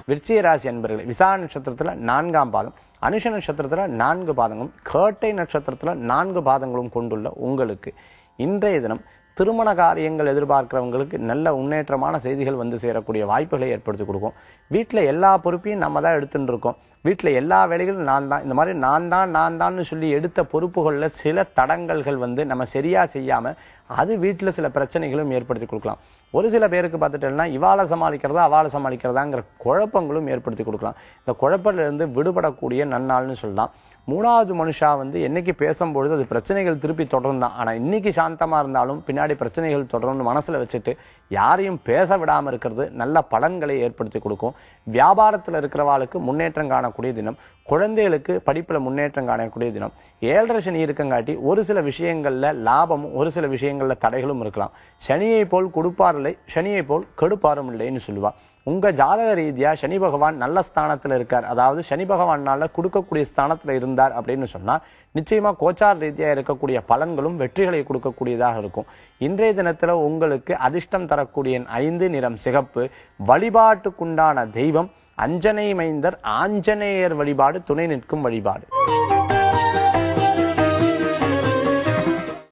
விருச்சிக ராசி அன்பர்களே, விசாக நட்சத்திரத்துல 4ஆம் பாதம், அனுஷ நட்சத்திரத்துல 4 பாதங்களும், கேட்டை நட்சத்திரத்துல 4 பாதங்களும் கொண்டுள்ள உங்களுக்கு இன்றைய தினம் திருமண காரியங்கள் எதிர்பார்க்கிறவங்களுக்கு நல்ல முன்னேற்றமான செய்திகள் வந்து சேரக்கூடிய வாய்ப்புகளை ஏற்படுத்தி கொடுக்கும். வீட்டுல எல்லா பொறுப்பையும் நம்ம தான் எடுத்துட்டு இருக்கோம். வீட்டுல எல்லா வேலைகளும் நான் தான், இந்த மாதிரி நான் தான் சொல்லி எடுத்த பொறுப்புகள்ல சில தடங்கல்கள் வந்து நம்ம சரியா செய்யாம அது வீட்டுல சில பிரச்சனைகளும் ஏற்படுத்தி கொடுக்கலாம். ஒரு சில பேருக்கு பார்த்துட்டேன்னா இவாளை சமாளிக்கிறதா அவாளை சமாளிக்கிறதாங்கிற குழப்பங்களும் ஏற்படுத்தி கொடுக்கலாம். இந்த குழப்பத்துல இருந்து விடுபடக்கூடிய நன்னாள்னு சொல்லலாம். 3வது மனுஷா வந்து என்னைக்கு பேசும்பொழுது அது பிரச்சனைகள் திருப்பி தொடர்ந்தான், ஆனா இன்னைக்கு சாந்தமா இருந்தாலும் பின்னாடி பிரச்சனைகள் தொடர்ந்து மனசுல வச்சுட்டு யாரையும் பேச விடாம இருக்கிறது நல்ல பலன்களை ஏற்படுத்தி கொடுக்கும். வியாபாரத்துல இருக்கிறவாளுக்கு முன்னேற்றம் காணக்கூடிய தினம், குழந்தைகளுக்கு படிப்புல முன்னேற்றம் காணக்கூடிய தினம். 7.5 சனி இருக்கங்காட்டி ஒரு சில விஷயங்கள்ல லாபமும் ஒரு சில விஷயங்கள்ல தடைகளும் இருக்கலாம். சனியை போல் கொடுப்பார் இல்லை, சனியை போல் கெடுப்பாரும் இல்லைன்னு சொல்லுவா. உங்க ஜாதக ரீதியா சனி பகவான் நல்ல ஸ்தானத்துல இருக்கார், அதாவது சனி பகவானால கொடுக்கக்கூடிய ஸ்தானத்துல இருந்தார் அப்படின்னு சொன்னா நிச்சயமா கோச்சார் ரீதியா இருக்கக்கூடிய பலன்களும் வெற்றிகளை கொடுக்கக்கூடியதாக இருக்கும். இன்றைய தினத்துல உங்களுக்கு அதிர்ஷ்டம் தரக்கூடிய 5 நிறம் சிகப்பு. வழிபாட்டுக்குண்டான தெய்வம் அஞ்சனை மைந்தர் ஆஞ்சநேயர் வழிபாடு துணை நிற்கும் வழிபாடு.